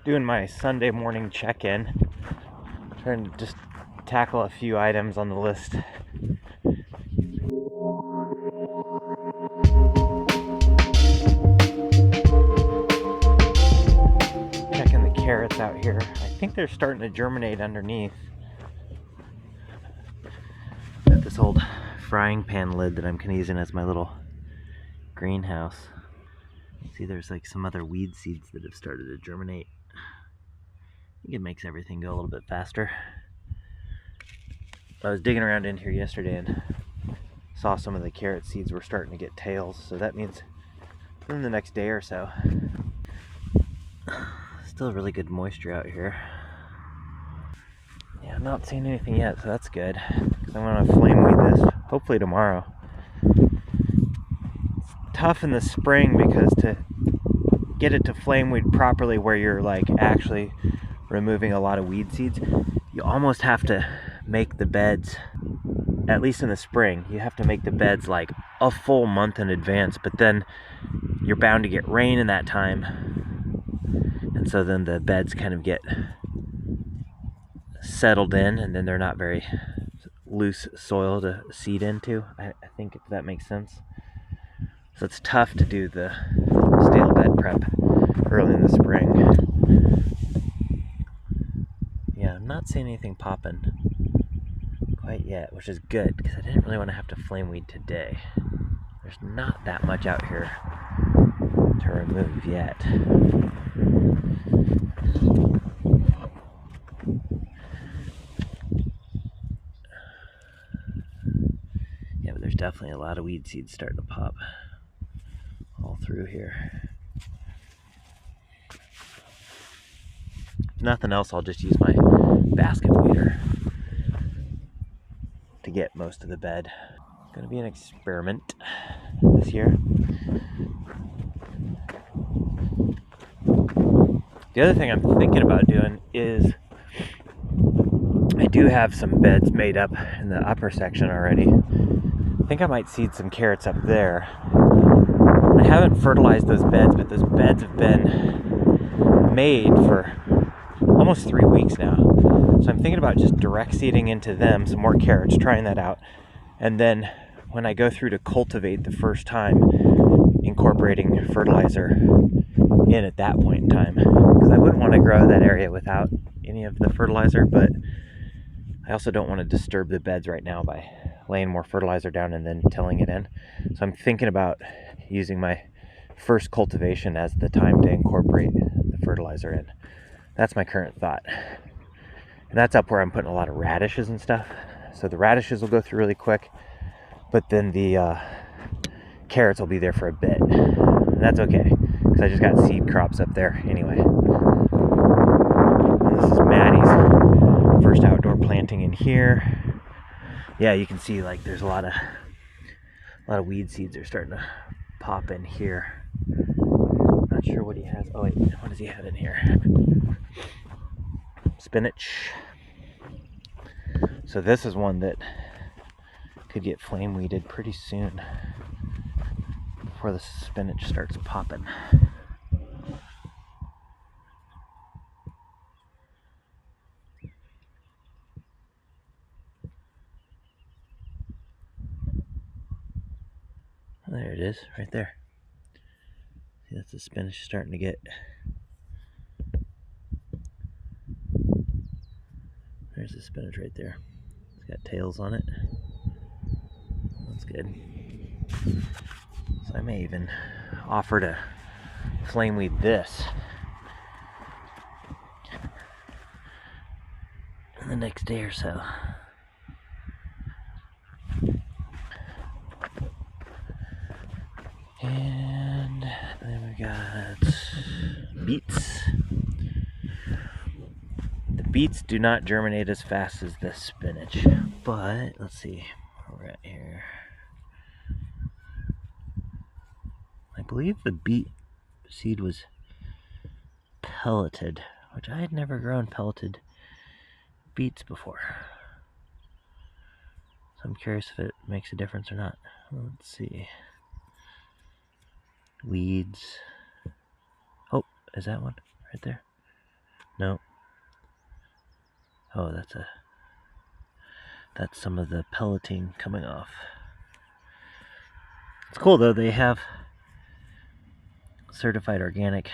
doing my Sunday morning check-in, trying to just tackle a few items on the list. Checking the carrots out here. I think they're starting to germinate underneath. Got this old frying pan lid that I'm kind of using as my little greenhouse. See, there's like some other weed seeds that have started to germinate. I think it makes everything go a little bit faster. I was digging around in here yesterday and saw some of the carrot seeds were starting to get tails, so that means within the next day or so. Still really good moisture out here. Yeah, I'm not seeing anything yet, so that's good, because I'm going to flame weed this hopefully tomorrow. It's tough in the spring because to get it to flame weed properly where you're like actually removing a lot of weed seeds, you almost have to make the beds, at least in the spring, you have to make the beds like a full month in advance, but then you're bound to get rain in that time, and so then the beds kind of get settled in, and then they're not very loose soil to seed into, I think, if that makes sense. So it's tough to do the stale bed prep early in the spring. Yeah, I'm not seeing anything popping quite yet, which is good, because I didn't really want to have to flame weed today. There's not that much out here to remove yet. Yeah, but there's definitely a lot of weed seeds starting to pop all through here. If nothing else, I'll just use my basket weeder to get most of the bed. It's going to be an experiment this year. The other thing I'm thinking about doing is I do have some beds made up in the upper section already. I think I might seed some carrots up there. I haven't fertilized those beds, but those beds have been made for almost 3 weeks now. So I'm thinking about just direct seeding into them some more carrots, trying that out. And then when I go through to cultivate the first time, incorporating fertilizer in at that point in time. Because I wouldn't want to grow that area without any of the fertilizer, but I also don't want to disturb the beds right now by laying more fertilizer down and then tilling it in. So I'm thinking about using my first cultivation as the time to incorporate the fertilizer in. That's my current thought. And that's up where I'm putting a lot of radishes and stuff. So the radishes will go through really quick, but then the carrots will be there for a bit. And that's okay, because I just got seed crops up there anyway. And this is Maddie's first outdoor planting in here. Yeah, you can see like there's a lot of weed seeds are starting to pop in here. Not sure what he has. Oh wait, what does he have in here? Spinach. So this is one that could get flame weeded pretty soon before the spinach starts popping. There it is, right there. See, that's the spinach starting to get. There's the spinach right there. It's got tails on it. That's good. So I may even offer to flame weed this in the next day or so. And then we got beets. The beets do not germinate as fast as the spinach, but let's see where we're at here. I believe the beet seed was pelleted, which I had never grown pelleted beets before. So I'm curious if it makes a difference or not. Let's see. Weeds. Oh, is that one right there? No. Oh, that's some of the pelleting coming off. It's cool though, they have certified organic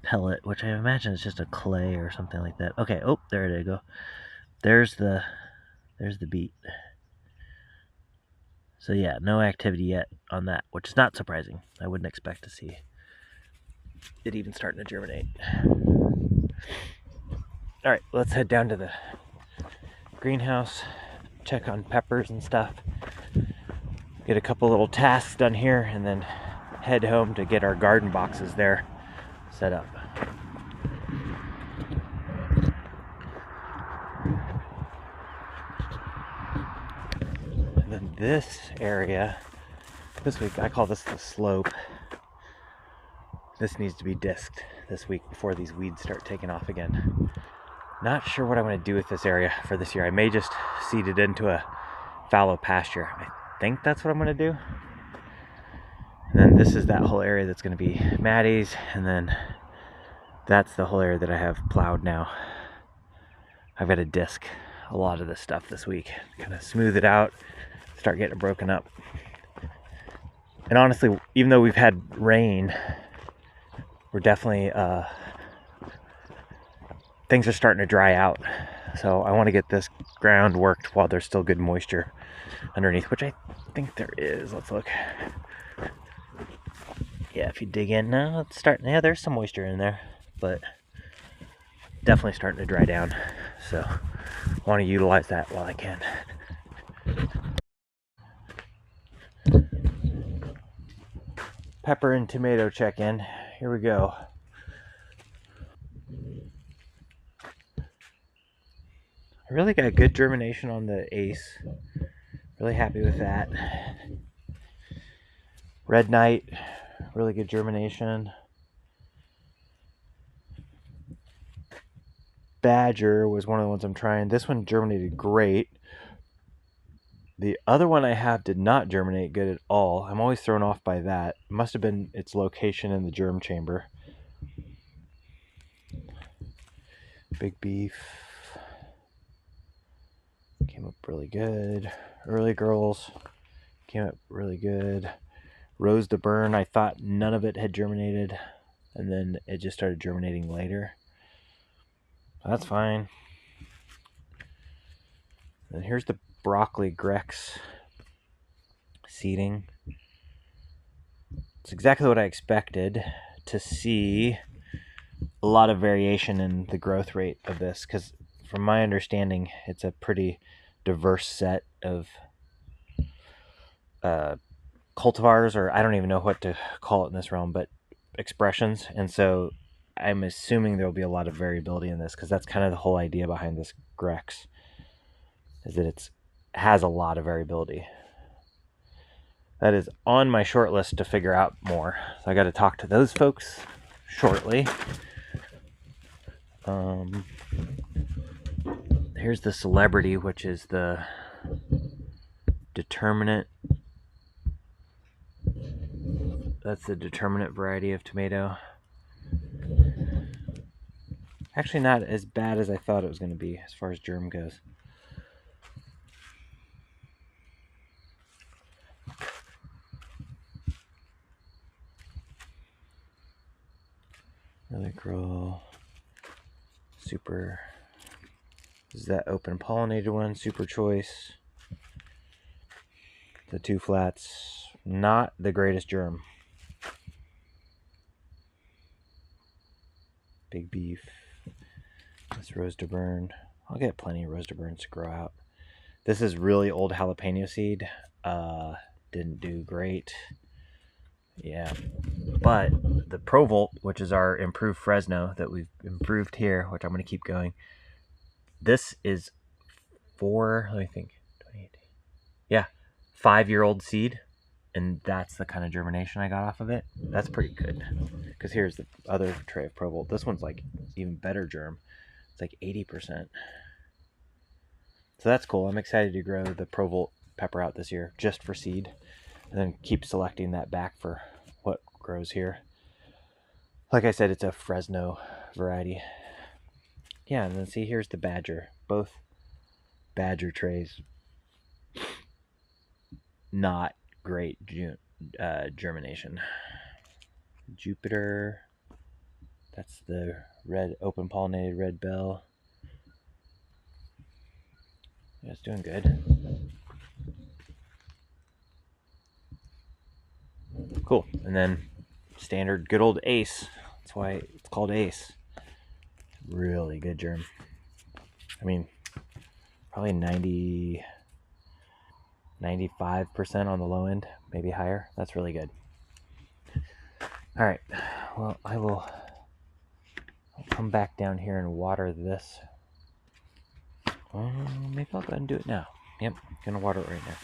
pellet, which I imagine is just a clay or something like that. Okay, oh, there they go. There's the beet. So yeah, no activity yet on that, which is not surprising. I wouldn't expect to see it even starting to germinate. All right, let's head down to the greenhouse, check on peppers and stuff, get a couple little tasks done here, and then head home to get our garden boxes there set up. And then this area, this week, I call this the slope. This needs to be disked this week before these weeds start taking off again. Not sure what I want to do with this area for this year. I may just seed it into a fallow pasture. I think that's what I'm going to do. And then this is that whole area that's going to be Maddie's, and then that's the whole area that I have plowed now. I've got to disc a lot of this stuff this week, kind of smooth it out, start getting it broken up. And honestly, even though we've had rain, we're definitely things are starting to dry out. So I want to get this ground worked while there's still good moisture underneath, which I think there is. Let's look. Yeah, if you dig in now, it's starting. Yeah, there's some moisture in there, but definitely starting to dry down. So I want to utilize that while I can. Pepper and tomato check-in. Here we go. I really got good germination on the Ace. Really happy with that. Red Knight, really good germination. Badger was one of the ones I'm trying. This one germinated great. The other one I have did not germinate good at all. I'm always thrown off by that. It must have been its location in the germ chamber. Big Beef came up really good. Early Girls came up really good. Rose to Burn, I thought none of it had germinated, and then it just started germinating later. That's fine. And here's the broccoli Grex seeding. It's exactly what I expected to see. A lot of variation in the growth rate of this, because from my understanding, it's a pretty diverse set of cultivars, or I don't even know what to call it in this realm, but expressions. And so I'm assuming there will be a lot of variability in this, because that's kind of the whole idea behind this Grex, is that it has a lot of variability. That is on my short list to figure out more. So I got to talk to those folks shortly. Here's the Celebrity, which is the determinate. That's the determinate variety of tomato. Actually not as bad as I thought it was going to be as far as germ goes. Really grow. Super. This is that open pollinated one, Super Choice. The two flats, not the greatest germ. Big Beef. This Rose to Burn. I'll get plenty of Rose to Burns to grow out. This is really old jalapeno seed. Didn't do great. Yeah. But the Provolt, which is our improved Fresno that we've improved here, which I'm going to keep going. This is let me think. 28. Yeah. 5-year-old seed. And that's the kind of germination I got off of it. That's pretty good. Because here's the other tray of Provolt. This one's like even better germ. It's like 80%. So that's cool. I'm excited to grow the Provolt pepper out this year just for seed. And then keep selecting that back for what grows here. Like I said, it's a Fresno variety. Yeah, and then see, here's the Badger. Both Badger trays, not great germination. Jupiter, that's the red open pollinated red bell. Yeah, it's doing good. Cool. And then standard good old Ace. That's why it's called Ace. Really good germ. I mean, probably 95% on the low end, maybe higher. That's really good. All right. Well, I'll come back down here and water this. Maybe I'll go ahead and do it now. Yep, gonna water it right now.